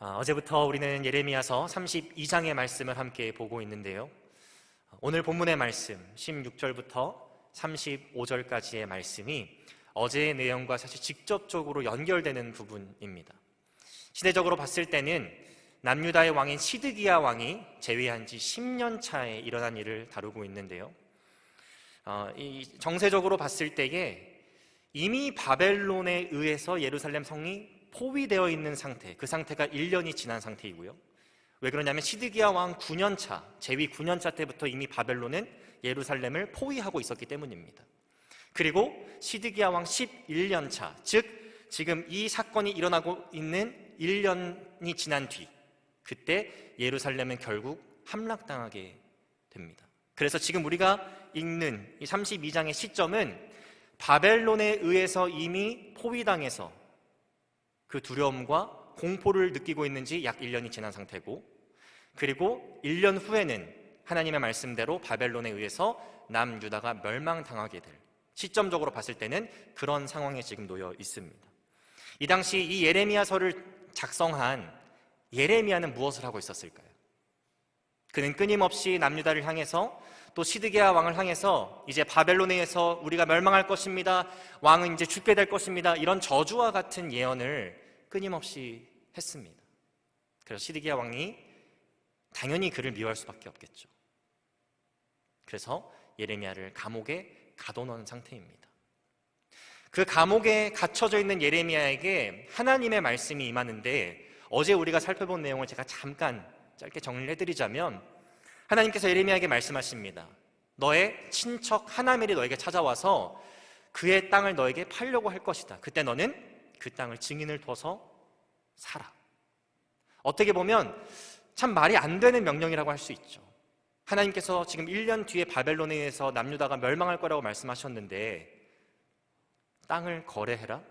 어제부터 우리는 예레미야서 32장의 말씀을 함께 보고 있는데요. 오늘 본문의 말씀 16절부터 35절까지의 말씀이 어제의 내용과 사실 직접적으로 연결되는 부분입니다. 시대적으로 봤을 때는 남유다의 왕인 시드기야 왕이 재위한 지 10년 차에 일어난 일을 다루고 있는데요. 정세적으로 봤을 때에 이미 바벨론에 의해서 예루살렘 성이 포위되어 있는 상태, 그 상태가 1년이 지난 상태이고요. 왜 그러냐면 시드기야 왕 9년차, 재위 9년차 때부터 이미 바벨론은 예루살렘을 포위하고 있었기 때문입니다. 그리고 시드기야 왕 11년차, 즉 지금 이 사건이 일어나고 있는 1년이 지난 뒤, 그때 예루살렘은 결국 함락당하게 됩니다. 그래서 지금 우리가 읽는 이 32장의 시점은 바벨론에 의해서 이미 포위당해서 그 두려움과 공포를 느끼고 있는지 약 1년이 지난 상태고, 그리고 1년 후에는 하나님의 말씀대로 바벨론에 의해서 남유다가 멸망당하게 될, 시점적으로 봤을 때는 그런 상황에 지금 놓여 있습니다. 이 당시 이 예레미야서를 작성한 예레미야는 무엇을 하고 있었을까요? 그는 끊임없이 남유다를 향해서, 또 시드기야 왕을 향해서 이제 바벨론에 의해서 우리가 멸망할 것입니다, 왕은 이제 죽게 될 것입니다, 이런 저주와 같은 예언을 끊임없이 했습니다. 그래서 시드기야 왕이 당연히 그를 미워할 수밖에 없겠죠. 그래서 예레미야를 감옥에 가둬놓은 상태입니다. 그 감옥에 갇혀져 있는 예레미야에게 하나님의 말씀이 임하는데, 어제 우리가 살펴본 내용을 제가 잠깐 짧게 정리를 해드리자면, 하나님께서 예레미야에게 말씀하십니다. 너의 친척 하나멜이 너에게 찾아와서 그의 땅을 너에게 팔려고 할 것이다. 그때 너는 그 땅을 증인을 둬서 살아. 어떻게 보면 참 말이 안 되는 명령이라고 할 수 있죠. 하나님께서 지금 1년 뒤에 바벨론에 의해서 남유다가 멸망할 거라고 말씀하셨는데 땅을 거래해라?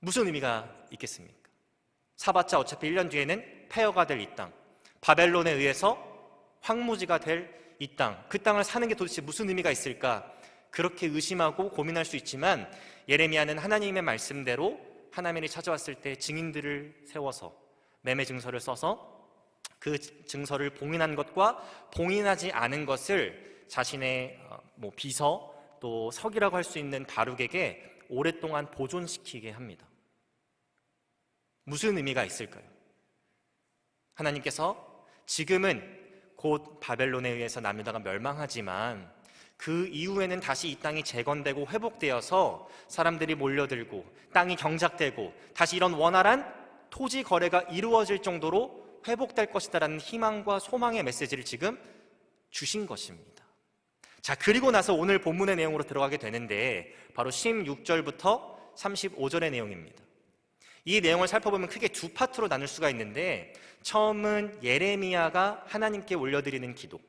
무슨 의미가 있겠습니까? 사봤자 어차피 1년 뒤에는 폐허가 될 이 땅, 바벨론에 의해서 황무지가 될 이 땅, 그 땅을 사는 게 도대체 무슨 의미가 있을까? 그렇게 의심하고 고민할 수 있지만, 예레미야는 하나님의 말씀대로 하나멜이 찾아왔을 때 증인들을 세워서 매매 증서를 써서 그 증서를 봉인한 것과 봉인하지 않은 것을 자신의 비서, 또 석이라고 할 수 있는 바룩에게 오랫동안 보존시키게 합니다. 무슨 의미가 있을까요? 하나님께서 지금은 곧 바벨론에 의해서 남유다가 멸망하지만 그 이후에는 다시 이 땅이 재건되고 회복되어서 사람들이 몰려들고 땅이 경작되고 다시 이런 원활한 토지 거래가 이루어질 정도로 회복될 것이다라는 희망과 소망의 메시지를 지금 주신 것입니다. 자, 그리고 나서 오늘 본문의 내용으로 들어가게 되는데, 바로 16절부터 35절의 내용입니다. 이 내용을 살펴보면 크게 두 파트로 나눌 수가 있는데, 처음은 예레미야가 하나님께 올려드리는 기도,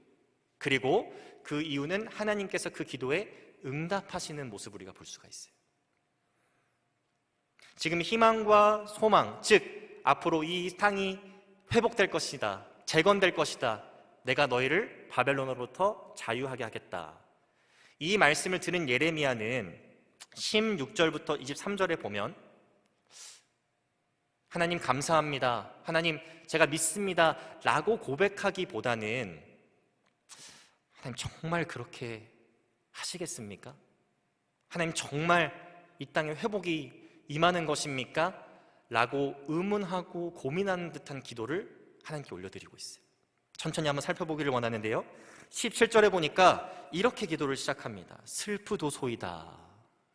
그리고 그 이유는 하나님께서 그 기도에 응답하시는 모습을 우리가 볼 수가 있어요. 지금 희망과 소망, 즉 앞으로 이 땅이 회복될 것이다, 재건될 것이다, 내가 너희를 바벨론으로부터 자유하게 하겠다, 이 말씀을 들은 예레미야는 16절부터 23절에 보면 하나님 감사합니다, 하나님 제가 믿습니다 라고 고백하기보다는 하나님 정말 그렇게 하시겠습니까? 하나님 정말 이 땅에 회복이 임하는 것입니까? 라고 의문하고 고민하는 듯한 기도를 하나님께 올려드리고 있어요. 천천히 한번 살펴보기를 원하는데요, 17절에 보니까 이렇게 기도를 시작합니다. 슬프도소이다,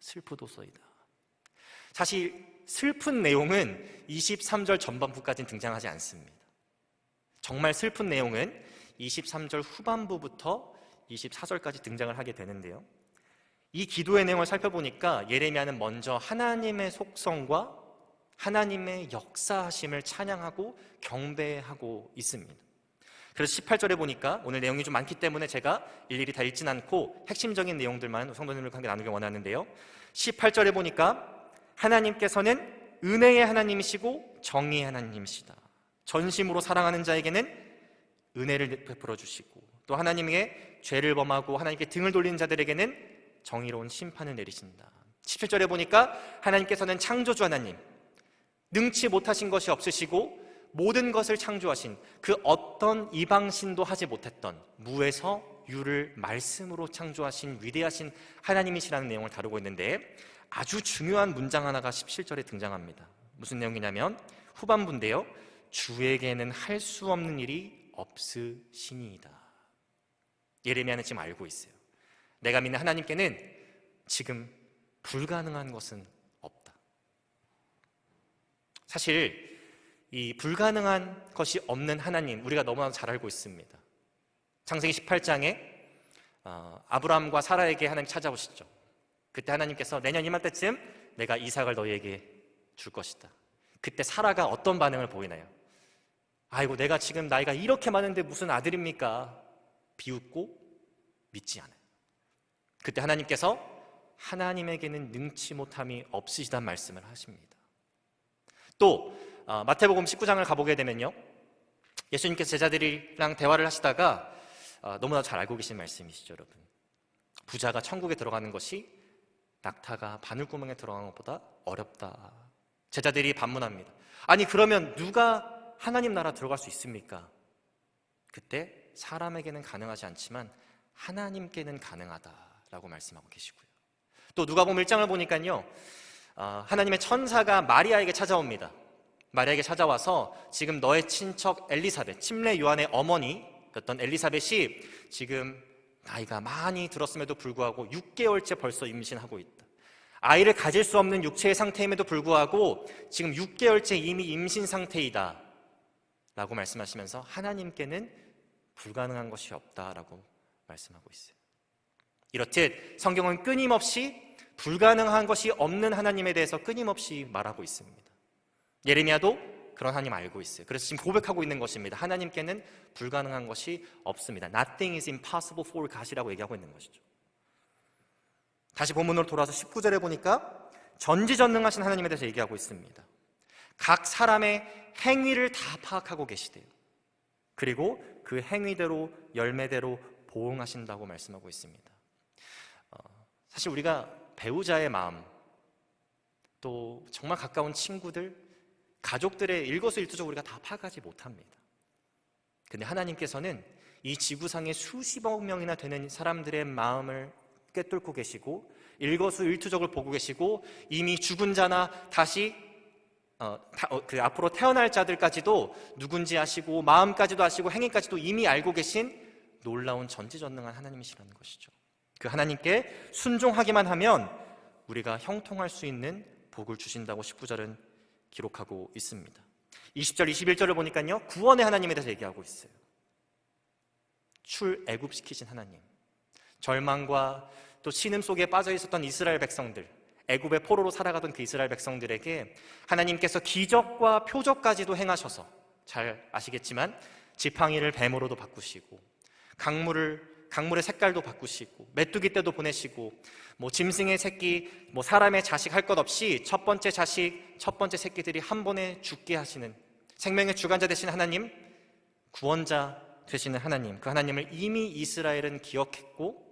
슬프도소이다. 사실 슬픈 내용은 23절 전반부까지는 등장하지 않습니다. 정말 슬픈 내용은 23절 후반부부터 24절까지 등장을 하게 되는데요, 이 기도의 내용을 살펴보니까 예레미야는 먼저 하나님의 속성과 하나님의 역사하심을 찬양하고 경배하고 있습니다. 그래서 18절에 보니까, 오늘 내용이 좀 많기 때문에 제가 일일이 다 읽진 않고 핵심적인 내용들만 성도님들과 함께 나누길 원하는데요, 18절에 보니까 하나님께서는 은혜의 하나님이시고 정의의 하나님이시다. 전심으로 사랑하는 자에게는 은혜를 베풀어 주시고, 또 하나님의 죄를 범하고 하나님께 등을 돌리는 자들에게는 정의로운 심판을 내리신다. 17절에 보니까 하나님께서는 창조주 하나님, 능치 못하신 것이 없으시고 모든 것을 창조하신 그 어떤 이방신도 하지 못했던 무에서 유를 말씀으로 창조하신 위대하신 하나님이시라는 내용을 다루고 있는데, 아주 중요한 문장 하나가 17절에 등장합니다. 무슨 내용이냐면 후반부인데요, 주에게는 할 수 없는 일이 없으시니이다. 예레미야는 지금 알고 있어요. 내가 믿는 하나님께는 지금 불가능한 것은 없다. 사실 이 불가능한 것이 없는 하나님, 우리가 너무나 잘 알고 있습니다. 창세기 18장에 아브라함과 사라에게 하나님 찾아오시죠. 그때 하나님께서 내년 이맘때쯤 내가 이삭을 너희에게 줄 것이다. 그때 사라가 어떤 반응을 보이나요? 아이고, 내가 지금 나이가 이렇게 많은데 무슨 아들입니까? 비웃고 믿지 않아요. 그때 하나님께서 하나님에게는 능치 못함이 없으시단 말씀을 하십니다. 또 마태복음 19장을 가보게 되면요, 예수님께서 제자들이랑 대화를 하시다가 너무나 잘 알고 계신 말씀이시죠, 여러분. 부자가 천국에 들어가는 것이 낙타가 바늘구멍에 들어가는 것보다 어렵다. 제자들이 반문합니다. 아니, 그러면 누가 하나님 나라 들어갈 수 있습니까? 그때 사람에게는 가능하지 않지만 하나님께는 가능하다라고 말씀하고 계시고요. 또 누가복음 1장을 보니까요, 하나님의 천사가 마리아에게 찾아옵니다. 마리아에게 찾아와서 지금 너의 친척 엘리사벳, 침례 요한의 어머니였던 엘리사벳이 지금 나이가 많이 들었음에도 불구하고 6개월째 벌써 임신하고 있다. 아이를 가질 수 없는 육체의 상태임에도 불구하고 지금 6개월째 이미 임신 상태이다 라고 말씀하시면서 하나님께는 불가능한 것이 없다라고 말씀하고 있어요. 이렇듯 성경은 끊임없이 불가능한 것이 없는 하나님에 대해서 끊임없이 말하고 있습니다. 예레미야도 그런 하나님 알고 있어요. 그래서 지금 고백하고 있는 것입니다. 하나님께는 불가능한 것이 없습니다. Nothing is impossible for God이라고 얘기하고 있는 것이죠. 다시 본문으로 돌아와서 19절에 보니까 전지전능하신 하나님에 대해서 얘기하고 있습니다. 각 사람의 행위를 다 파악하고 계시대요. 그리고 그 행위대로 열매대로 보응하신다고 말씀하고 있습니다. 사실 우리가 배우자의 마음, 또 정말 가까운 친구들, 가족들의 일거수일투족을 우리가 다 파악하지 못합니다. 근데 하나님께서는 이 지구상에 수십억 명이나 되는 사람들의 마음을 꿰뚫고 계시고 일거수일투족을 보고 계시고 이미 죽은 자나 다시 앞으로 태어날 자들까지도 누군지 아시고 마음까지도 아시고 행위까지도 이미 알고 계신 놀라운 전지전능한 하나님이시라는 것이죠. 그 하나님께 순종하기만 하면 우리가 형통할 수 있는 복을 주신다고 19절은 기록하고 있습니다. 20절, 21절을 보니까요, 구원의 하나님에 대해서 얘기하고 있어요. 출애굽시키신 하나님, 절망과 또 신음 속에 빠져 있었던 이스라엘 백성들, 애굽의 포로로 살아가던 그 이스라엘 백성들에게 하나님께서 기적과 표적까지도 행하셔서, 잘 아시겠지만 지팡이를 뱀으로도 바꾸시고 강물의 색깔도 바꾸시고 메뚜기 떼도 보내시고 짐승의 새끼, 사람의 자식 할 것 없이 첫 번째 자식, 첫 번째 새끼들이 한 번에 죽게 하시는 생명의 주관자 되신 하나님, 구원자 되시는 하나님, 그 하나님을 이미 이스라엘은 기억했고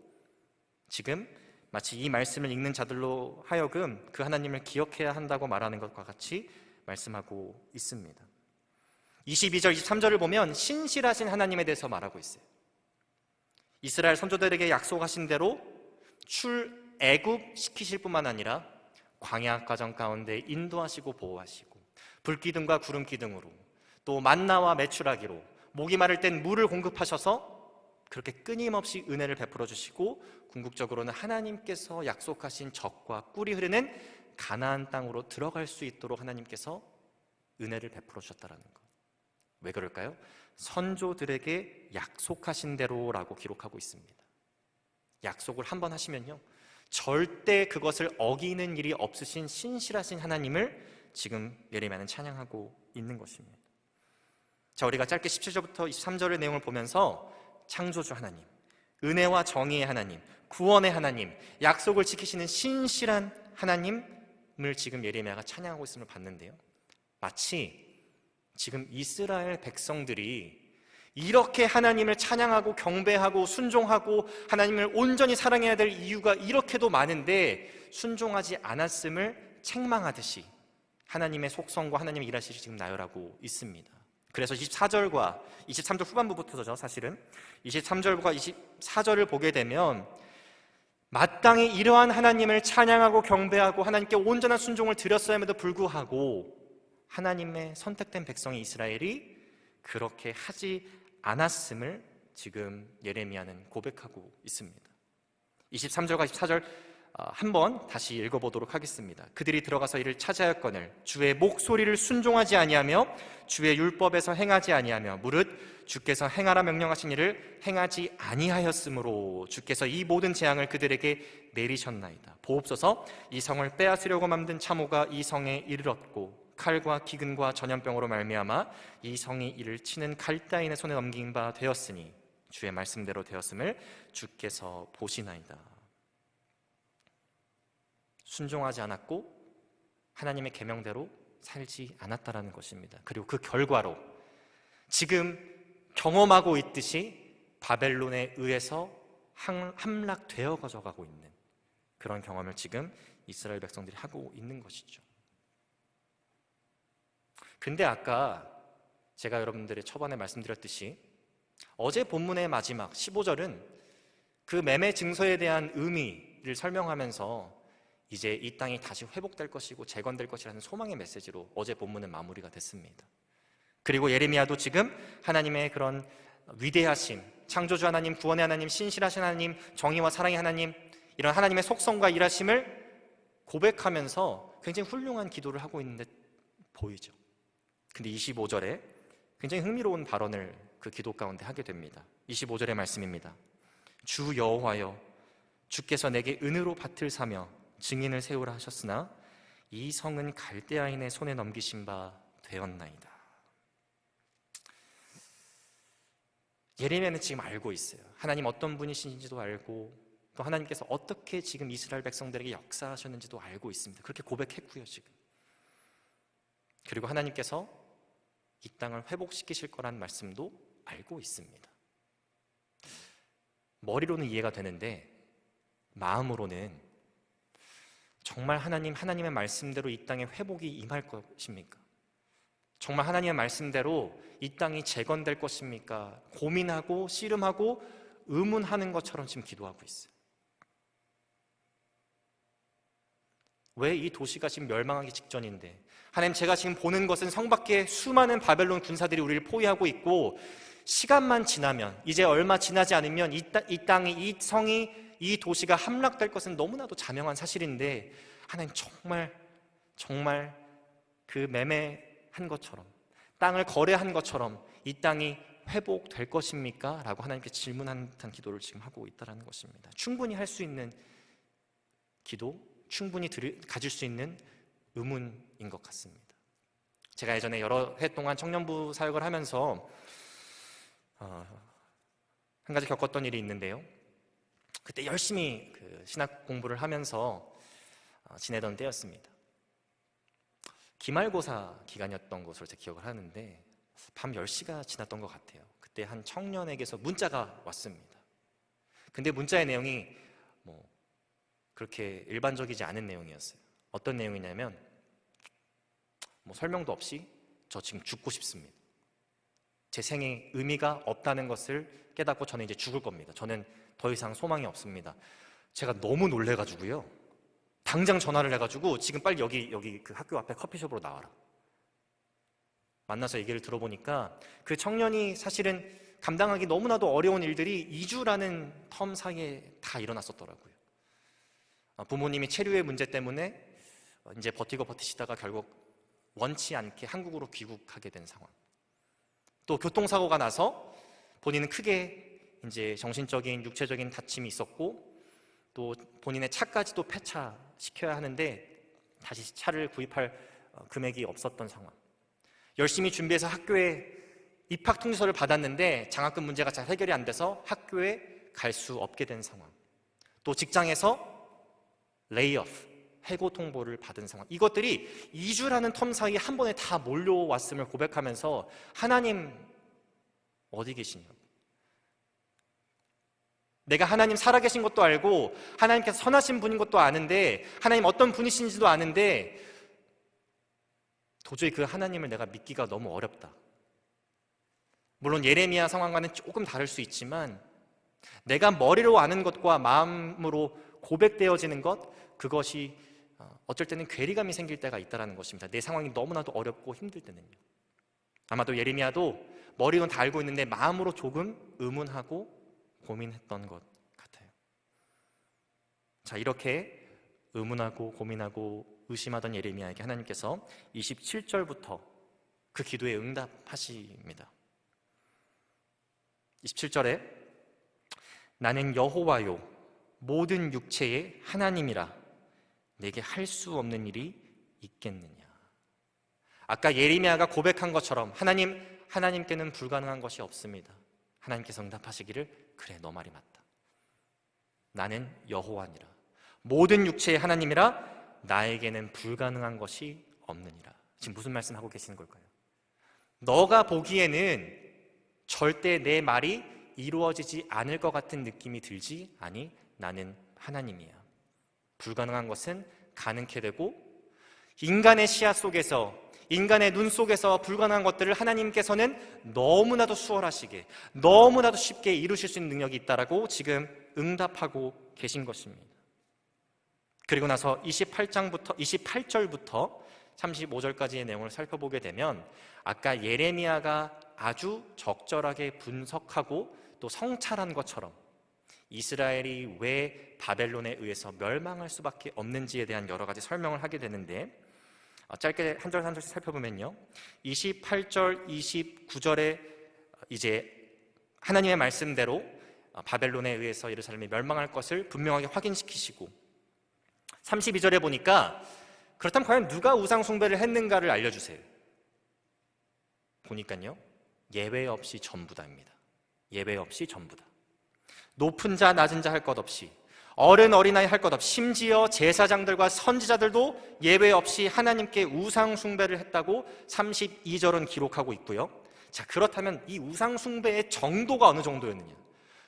지금 마치 이 말씀을 읽는 자들로 하여금 그 하나님을 기억해야 한다고 말하는 것과 같이 말씀하고 있습니다. 22절, 23절을 보면 신실하신 하나님에 대해서 말하고 있어요. 이스라엘 선조들에게 약속하신 대로 출애굽 시키실 뿐만 아니라 광야 과정 가운데 인도하시고 보호하시고 불기둥과 구름기둥으로 또 만나와 메추라기로 목이 마를 땐 물을 공급하셔서 그렇게 끊임없이 은혜를 베풀어 주시고 궁극적으로는 하나님께서 약속하신 젖과 꿀이 흐르는 가나안 땅으로 들어갈 수 있도록 하나님께서 은혜를 베풀어 주셨다는 것. 왜 그럴까요? 선조들에게 약속하신 대로라고 기록하고 있습니다. 약속을 한번 하시면요, 절대 그것을 어기는 일이 없으신 신실하신 하나님을 지금 예레미야는 찬양하고 있는 것입니다. 자, 우리가 짧게 17절부터 23절의 내용을 보면서 창조주 하나님, 은혜와 정의의 하나님, 구원의 하나님, 약속을 지키시는 신실한 하나님을 지금 예레미야가 찬양하고 있음을 봤는데요, 마치 지금 이스라엘 백성들이 이렇게 하나님을 찬양하고 경배하고 순종하고 하나님을 온전히 사랑해야 될 이유가 이렇게도 많은데 순종하지 않았음을 책망하듯이 하나님의 속성과 하나님의 일하시기 지금 나열하고 있습니다. 그래서 24절과 23절 후반부부터죠. 사실은 23절과 24절을 보게 되면 마땅히 이러한 하나님을 찬양하고 경배하고 하나님께 온전한 순종을 드렸음에도 불구하고 하나님의 선택된 백성이 이스라엘이 그렇게 하지 않았음을 지금 예레미야는 고백하고 있습니다. 23절과 24절 한번 다시 읽어보도록 하겠습니다. 그들이 들어가서 이를 차지하였거늘 주의 목소리를 순종하지 아니하며 주의 율법에서 행하지 아니하며 무릇 주께서 행하라 명령하신 일을 행하지 아니하였으므로 주께서 이 모든 재앙을 그들에게 내리셨나이다. 보옵소서, 이 성을 빼앗으려고 만든 참호가 이 성에 이르렀고 칼과 기근과 전염병으로 말미암아 이 성이 이를 치는 갈대인의 손에 넘긴 바 되었으니 주의 말씀대로 되었음을 주께서 보시나이다. 순종하지 않았고 하나님의 계명대로 살지 않았다라는 것입니다. 그리고 그 결과로 지금 경험하고 있듯이 바벨론에 의해서 함락되어 가져가고 있는 그런 경험을 지금 이스라엘 백성들이 하고 있는 것이죠. 근데 아까 제가 여러분들의 초반에 말씀드렸듯이 어제 본문의 마지막 15절은 그 매매 증서에 대한 의미를 설명하면서 이제 이 땅이 다시 회복될 것이고 재건될 것이라는 소망의 메시지로 어제 본문은 마무리가 됐습니다. 그리고 예레미야도 지금 하나님의 그런 위대하심, 창조주 하나님, 구원의 하나님, 신실하신 하나님, 정의와 사랑의 하나님, 이런 하나님의 속성과 일하심을 고백하면서 굉장히 훌륭한 기도를 하고 있는 듯 보이죠. 근데 25절에 굉장히 흥미로운 발언을 그 기도 가운데 하게 됩니다. 25절의 말씀입니다. 주 여호와여, 주께서 내게 은으로 밭을 사며 증인을 세우라 하셨으나 이 성은 갈대아인의 손에 넘기신 바 되었나이다. 예레미야는 지금 알고 있어요. 하나님 어떤 분이신지도 알고 또 하나님께서 어떻게 지금 이스라엘 백성들에게 역사하셨는지도 알고 있습니다. 그렇게 고백했고요 지금. 그리고 하나님께서 이 땅을 회복시키실 거라는 말씀도 알고 있습니다. 머리로는 이해가 되는데 마음으로는 정말 하나님의 말씀대로 이 땅에 회복이 임할 것입니까? 정말 하나님의 말씀대로 이 땅이 재건될 것입니까? 고민하고 씨름하고 의문하는 것처럼 지금 기도하고 있어요. 왜 이 도시가 지금 멸망하기 직전인데 하나님, 제가 지금 보는 것은 성 밖에 수많은 바벨론 군사들이 우리를 포위하고 있고 시간만 지나면, 이제 얼마 지나지 않으면 이 땅이, 이 성이, 이 도시가 함락될 것은 너무나도 자명한 사실인데 하나님, 정말 그 매매한 것처럼, 땅을 거래한 것처럼 이 땅이 회복될 것입니까? 라고 하나님께 질문한 듯한 기도를 지금 하고 있다는 것입니다. 충분히 할 수 있는 기도, 충분히 가질 수 있는 의문인 것 같습니다. 제가 예전에 여러 해 동안 청년부 사역을 하면서 한 가지 겪었던 일이 있는데요. 그때 열심히 신학 공부를 하면서 지내던 때였습니다. 기말고사 기간이었던 것으로 제가 기억을 하는데 밤 10시가 지났던 것 같아요. 그때 한 청년에게서 문자가 왔습니다. 근데 문자의 내용이 그렇게 일반적이지 않은 내용이었어요. 어떤 내용이냐면 설명도 없이 저 지금 죽고 싶습니다. 제 생에 의미가 없다는 것을 깨닫고 저는 이제 죽을 겁니다. 저는 더 이상 소망이 없습니다. 제가 너무 놀래가지고요. 당장 전화를 해가지고 지금 빨리 여기 그 학교 앞에 커피숍으로 나와라. 만나서 얘기를 들어보니까 그 청년이 사실은 감당하기 너무나도 어려운 일들이 2주라는 텀 사이에 다 일어났었더라고요. 부모님이 체류의 문제 때문에 이제 버티시다가 결국 원치 않게 한국으로 귀국하게 된 상황. 또 교통사고가 나서 본인은 크게 이제 정신적인, 육체적인 다침이 있었고 또 본인의 차까지도 폐차시켜야 하는데 다시 차를 구입할 금액이 없었던 상황. 열심히 준비해서 학교에 입학 통지서를 받았는데 장학금 문제가 잘 해결이 안 돼서 학교에 갈 수 없게 된 상황. 또 직장에서 레이오프, 해고 통보를 받은 상황. 이것들이 2주라는 텀 사이에 한 번에 다 몰려왔음을 고백하면서 하나님 어디 계시냐고, 내가 하나님 살아계신 것도 알고 하나님께서 선하신 분인 것도 아는데, 하나님 어떤 분이신지도 아는데 도저히 그 하나님을 내가 믿기가 너무 어렵다. 물론 예레미야 상황과는 조금 다를 수 있지만 내가 머리로 아는 것과 마음으로 고백되어지는 것, 그것이 어쩔 때는 괴리감이 생길 때가 있다는 것입니다. 내 상황이 너무나도 어렵고 힘들 때는요. 아마도 예레미야도 머리로는 다 알고 있는데 마음으로 조금 의문하고 고민했던 것 같아요. 자, 이렇게 의문하고 고민하고 의심하던 예레미야에게 하나님께서 27절부터 그 기도에 응답하십니다. 27절에 나는 여호와요 모든 육체의 하나님이라 내게 할 수 없는 일이 있겠느냐. 아까 예레미야가 고백한 것처럼 하나님께는 불가능한 것이 없습니다. 하나님께서 응답하시기를 그래, 너 말이 맞다. 나는 여호와니라 모든 육체의 하나님이라 나에게는 불가능한 것이 없느니라. 지금 무슨 말씀하고 계시는 걸까요? 너가 보기에는 절대 내 말이 이루어지지 않을 것 같은 느낌이 들지? 아니, 나는 하나님이야. 불가능한 것은 가능케 되고 인간의 시야 속에서, 인간의 눈 속에서 불가능한 것들을 하나님께서는 너무나도 수월하시게, 너무나도 쉽게 이루실 수 있는 능력이 있다라고 지금 응답하고 계신 것입니다. 그리고 나서 28절부터 35절까지의 내용을 살펴보게 되면 아까 예레미야가 아주 적절하게 분석하고 또 성찰한 것처럼 이스라엘이 왜 바벨론에 의해서 멸망할 수밖에 없는지에 대한 여러 가지 설명을 하게 되는데, 짧게 한 절 한 절씩 살펴보면요, 28절, 29절에 이제 하나님의 말씀대로 바벨론에 의해서 예루살렘이 멸망할 것을 분명하게 확인시키시고, 32절에 보니까 그렇다면 과연 누가 우상 숭배를 했는가를 알려주세요. 보니까요, 예외 없이 전부다입니다. 예외 없이 전부다. 높은 자 낮은 자 할 것 없이, 어른 어린아이 할 것 없이, 심지어 제사장들과 선지자들도 예외 없이 하나님께 우상 숭배를 했다고 32절은 기록하고 있고요. 자, 그렇다면 이 우상 숭배의 정도가 어느 정도였느냐,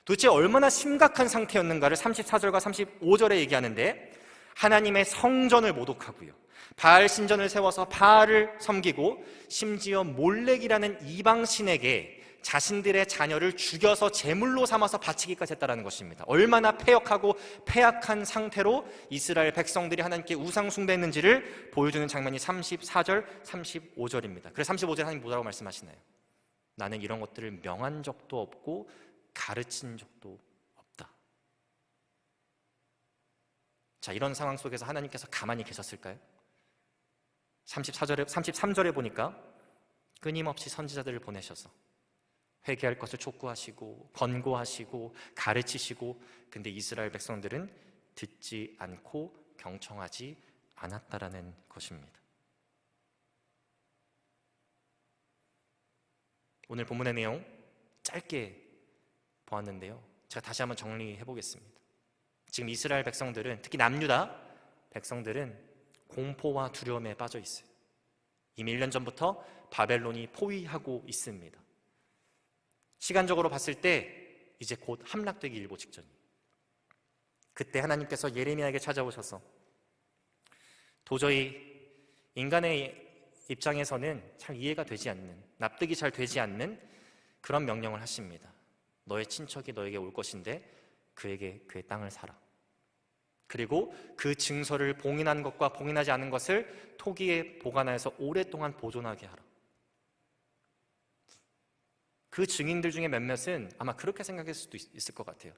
도대체 얼마나 심각한 상태였는가를 34절과 35절에 얘기하는데, 하나님의 성전을 모독하고요, 바알 신전을 세워서 바알을 섬기고 심지어 몰렉이라는 이방신에게 자신들의 자녀를 죽여서 제물로 삼아서 바치기까지 했다는 것입니다. 얼마나 패역하고 패악한 상태로 이스라엘 백성들이 하나님께 우상 숭배했는지를 보여주는 장면이 34절, 35절입니다. 그래서 35절에 하나님 뭐라고 말씀하시나요? 나는 이런 것들을 명한 적도 없고 가르친 적도 없다. 자, 이런 상황 속에서 하나님께서 가만히 계셨을까요? 33절에 보니까 끊임없이 선지자들을 보내셔서 회개할 것을 촉구하시고 권고하시고 가르치시고, 근데 이스라엘 백성들은 듣지 않고 경청하지 않았다라는 것입니다. 오늘 본문의 내용 짧게 보았는데요, 제가 다시 한번 정리해 보겠습니다. 지금 이스라엘 백성들은, 특히 남유다 백성들은 공포와 두려움에 빠져 있어요. 이미 1년 전부터 바벨론이 포위하고 있습니다. 시간적으로 봤을 때 이제 곧 함락되기 일보 직전이에요. 그때 하나님께서 예레미야에게 찾아오셔서 도저히 인간의 입장에서는 잘 이해가 되지 않는, 납득이 잘 되지 않는 그런 명령을 하십니다. 너의 친척이 너에게 올 것인데 그에게 그의 땅을 사라. 그리고 그 증서를 봉인한 것과 봉인하지 않은 것을 토기에 보관하여서 오랫동안 보존하게 하라. 그 증인들 중에 몇몇은 아마 그렇게 생각할 수도 있을 것 같아요.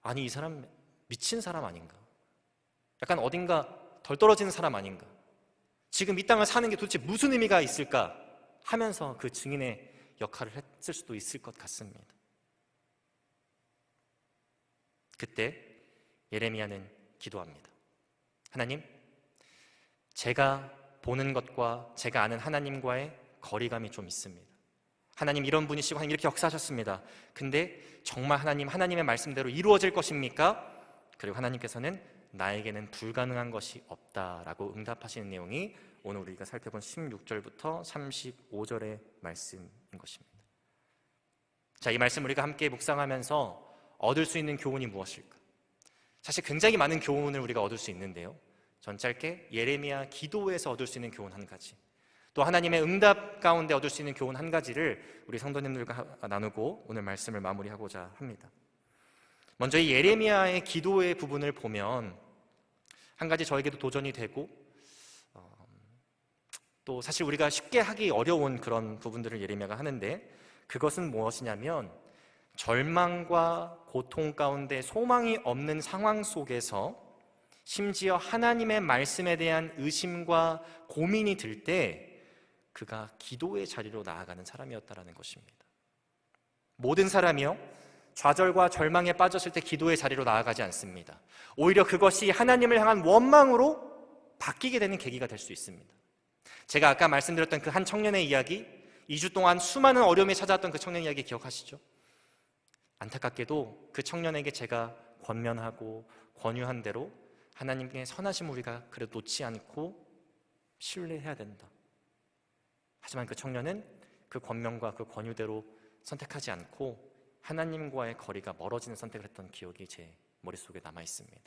아니, 이 사람 미친 사람 아닌가? 약간 어딘가 덜 떨어지는 사람 아닌가? 지금 이 땅을 사는 게 도대체 무슨 의미가 있을까? 하면서 그 증인의 역할을 했을 수도 있을 것 같습니다. 그때 예레미야는 기도합니다. 하나님, 제가 보는 것과 제가 아는 하나님과의 거리감이 좀 있습니다. 하나님, 이런 분이시고 하나님 이렇게 역사하셨습니다. 근데 정말 하나님의 말씀대로 이루어질 것입니까? 그리고 하나님께서는 나에게는 불가능한 것이 없다라고 응답하시는 내용이 오늘 우리가 살펴본 16절부터 35절의 말씀인 것입니다. 자, 이 말씀 우리가 함께 묵상하면서 얻을 수 있는 교훈이 무엇일까? 사실 굉장히 많은 교훈을 우리가 얻을 수 있는데요, 전 짧게 예레미야 기도에서 얻을 수 있는 교훈 한 가지, 또 하나님의 응답 가운데 얻을 수 있는 교훈 한 가지를 우리 성도님들과 나누고 오늘 말씀을 마무리하고자 합니다. 먼저 이 예레미야의 기도의 부분을 보면 한 가지 저에게도 도전이 되고 또 사실 우리가 쉽게 하기 어려운 그런 부분들을 예레미야가 하는데, 그것은 무엇이냐면 절망과 고통 가운데 소망이 없는 상황 속에서 심지어 하나님의 말씀에 대한 의심과 고민이 들 때 그가 기도의 자리로 나아가는 사람이었다는 것입니다. 모든 사람이요, 좌절과 절망에 빠졌을 때 기도의 자리로 나아가지 않습니다. 오히려 그것이 하나님을 향한 원망으로 바뀌게 되는 계기가 될 수 있습니다. 제가 아까 말씀드렸던 그 한 청년의 이야기, 2주 동안 수많은 어려움이 찾아왔던 그 청년 이야기 기억하시죠? 안타깝게도 그 청년에게 제가 권면하고 권유한 대로 하나님의 선하심을 우리가 그래도 놓지 않고 신뢰해야 된다. 하지만 그 청년은 그 권면과 그 권유대로 선택하지 않고 하나님과의 거리가 멀어지는 선택을 했던 기억이 제 머릿속에 남아 있습니다.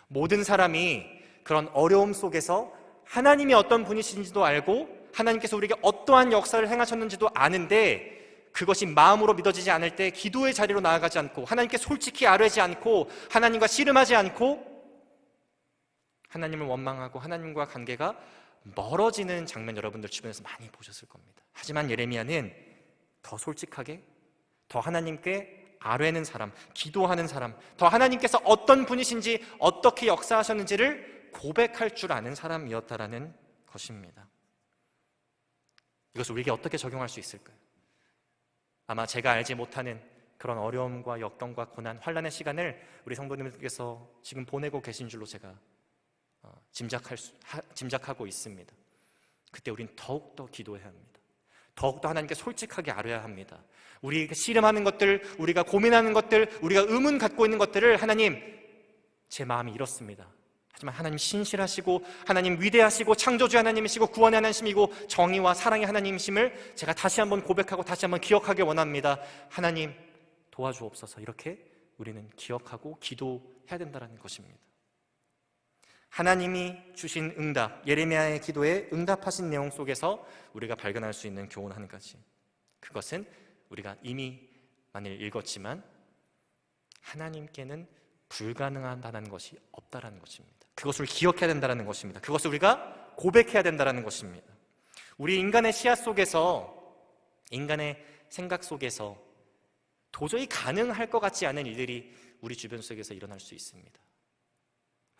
모든 사람이 그런 어려움 속에서 하나님이 어떤 분이신지도 알고 하나님께서 우리에게 어떠한 역사를 행하셨는지도 아는데 그것이 마음으로 믿어지지 않을 때 기도의 자리로 나아가지 않고 하나님께 솔직히 아뢰지 않고 하나님과 씨름하지 않고 하나님을 원망하고 하나님과 관계가 멀어지는 장면 여러분들 주변에서 많이 보셨을 겁니다. 하지만 예레미야는 더 솔직하게, 더 하나님께 아뢰는 사람, 기도하는 사람, 더 하나님께서 어떤 분이신지 어떻게 역사하셨는지를 고백할 줄 아는 사람이었다라는 것입니다. 이것을 우리에게 어떻게 적용할 수 있을까요? 아마 제가 알지 못하는 그런 어려움과 역경과 고난, 환난의 시간을 우리 성도님들께서 지금 보내고 계신 줄로 제가 짐작하고 있습니다. 그때 우린 더욱더 기도해야 합니다. 더욱더 하나님께 솔직하게 아뢰야 합니다. 우리가 씨름하는 것들, 우리가 고민하는 것들, 우리가 의문 갖고 있는 것들을 하나님, 제 마음이 이렇습니다. 하지만 하나님 신실하시고 하나님 위대하시고 창조주 하나님이시고 구원의 하나님이시고 정의와 사랑의 하나님이심을 제가 다시 한번 고백하고 다시 한번 기억하기 원합니다. 하나님 도와주옵소서. 이렇게 우리는 기억하고 기도해야 된다는 것입니다. 하나님이 주신 응답, 예레미야의 기도에 응답하신 내용 속에서 우리가 발견할 수 있는 교훈 한 가지, 그것은 우리가 이미 만일 읽었지만 하나님께는 불가능하다는 것이 없다라는 것입니다. 그것을 기억해야 된다는 것입니다. 그것을 우리가 고백해야 된다는 것입니다. 우리 인간의 시야 속에서, 인간의 생각 속에서 도저히 가능할 것 같지 않은 일들이 우리 주변 속에서 일어날 수 있습니다.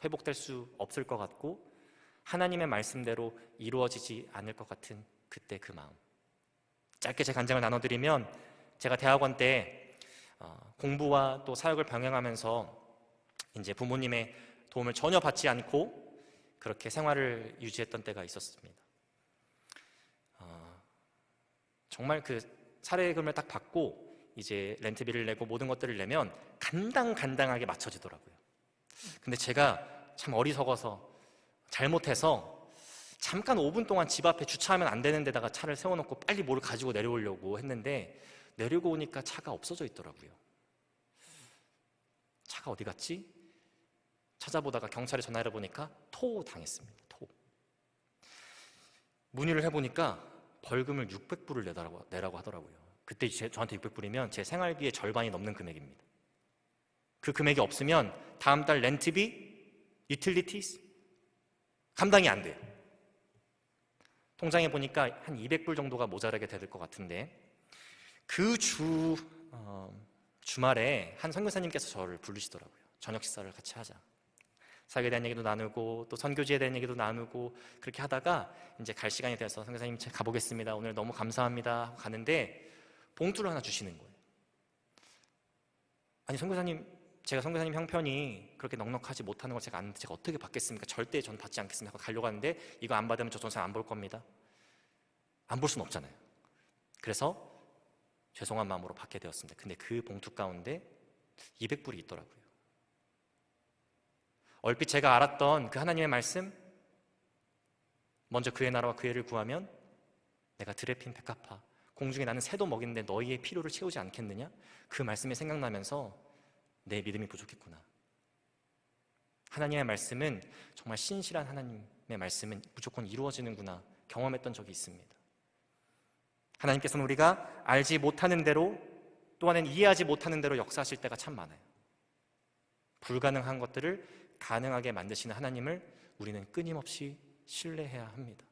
회복될 수 없을 것 같고 하나님의 말씀대로 이루어지지 않을 것 같은 그때 그 마음. 짧게 제 간증을 나눠드리면, 제가 대학원 때 공부와 또 사역을 병행하면서 이제 부모님의 도움을 전혀 받지 않고 그렇게 생활을 유지했던 때가 있었습니다. 정말 그 사례금을 딱 받고 이제 렌트비를 내고 모든 것들을 내면 간당간당하게 맞춰지더라고요. 근데 제가 참 어리석어서 잘못해서 잠깐 5분 동안 집 앞에 주차하면 안 되는 데다가 차를 세워놓고 빨리 뭘 가지고 내려오려고 했는데 내려고 오니까 차가 없어져 있더라고요. 차가 어디 갔지? 찾아보다가 경찰에 전화를 해보니까 토당했습니다. 문의를 해보니까 벌금을 600불을 내라고 하더라고요. 그때 저한테 600불이면 제 생활비의 절반이 넘는 금액입니다. 그 금액이 없으면 다음 달 렌트비, 유틸리티스 감당이 안 돼요. 통장에 보니까 한 200불 정도가 모자라게 될 것 같은데, 그 주말에 한 선교사님께서 저를 부르시더라고요. 저녁 식사를 같이 하자. 사역에 대한 얘기도 나누고 또 선교지에 대한 얘기도 나누고 그렇게 하다가 이제 갈 시간이 돼서 선교사님 제가 가보겠습니다. 오늘 너무 감사합니다 하고 가는데 봉투를 하나 주시는 거예요. 아니 선교사님, 제가 선교사님 형편이 그렇게 넉넉하지 못하는 걸 제가 아는데 제가 어떻게 받겠습니까? 절대 전 받지 않겠습니다 하고 가려고 하는데, 이거 안 받으면 저 선생님 안 볼 겁니다. 안 볼 수는 없잖아요. 그래서 죄송한 마음으로 받게 되었습니다. 근데 그 봉투 가운데 200불이 있더라고요. 얼핏 제가 알았던 그 하나님의 말씀, 먼저 그의 나라와 그의 의를 구하면 내가 들에 핀 백합화, 공중에 나는 새도 먹이는데 너희의 필요를 채우지 않겠느냐? 그 말씀이 생각나면서 내 믿음이 부족했구나. 하나님의 말씀은 정말 신실한 하나님의 말씀은 무조건 이루어지는구나 경험했던 적이 있습니다. 하나님께서는 우리가 알지 못하는 대로, 또한 이해하지 못하는 대로 역사하실 때가 참 많아요. 불가능한 것들을 가능하게 만드시는 하나님을 우리는 끊임없이 신뢰해야 합니다.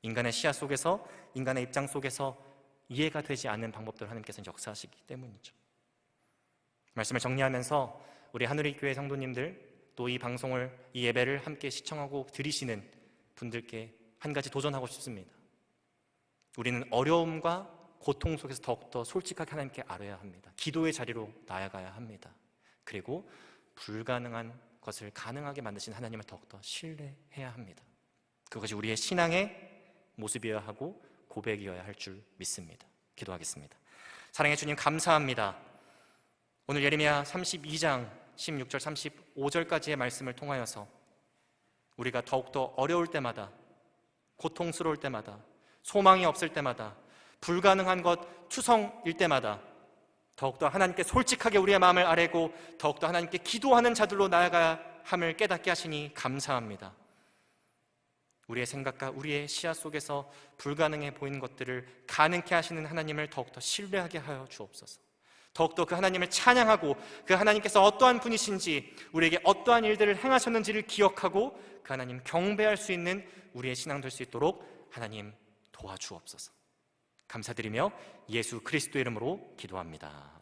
인간의 시야 속에서, 인간의 입장 속에서 이해가 되지 않는 방법들을 하나님께서는 역사하시기 때문이죠. 말씀을 정리하면서 우리 하늘의 교회 성도님들, 또 이 방송을, 이 예배를 함께 시청하고 들으시는 분들께 한 가지 도전하고 싶습니다. 우리는 어려움과 고통 속에서 더욱더 솔직하게 하나님께 알아야 합니다. 기도의 자리로 나아가야 합니다. 그리고 불가능한 것을 가능하게 만드신 하나님을 더욱더 신뢰해야 합니다. 그것이 우리의 신앙의 모습이어야 하고 고백이어야 할 줄 믿습니다. 기도하겠습니다. 사랑해 주님, 감사합니다. 오늘 예레미야 32장 16절 35절까지의 말씀을 통하여서 우리가 더욱더 어려울 때마다, 고통스러울 때마다, 소망이 없을 때마다, 불가능한 것 투성일 때마다 더욱더 하나님께 솔직하게 우리의 마음을 아뢰고 더욱더 하나님께 기도하는 자들로 나아가야 함을 깨닫게 하시니 감사합니다. 우리의 생각과 우리의 시야 속에서 불가능해 보이는 것들을 가능케 하시는 하나님을 더욱더 신뢰하게 하여 주옵소서. 더욱더 그 하나님을 찬양하고 그 하나님께서 어떠한 분이신지, 우리에게 어떠한 일들을 행하셨는지를 기억하고 그 하나님 경배할 수 있는 우리의 신앙 될 수 있도록 하나님 도와주옵소서. 감사드리며 예수 그리스도의 이름으로 기도합니다.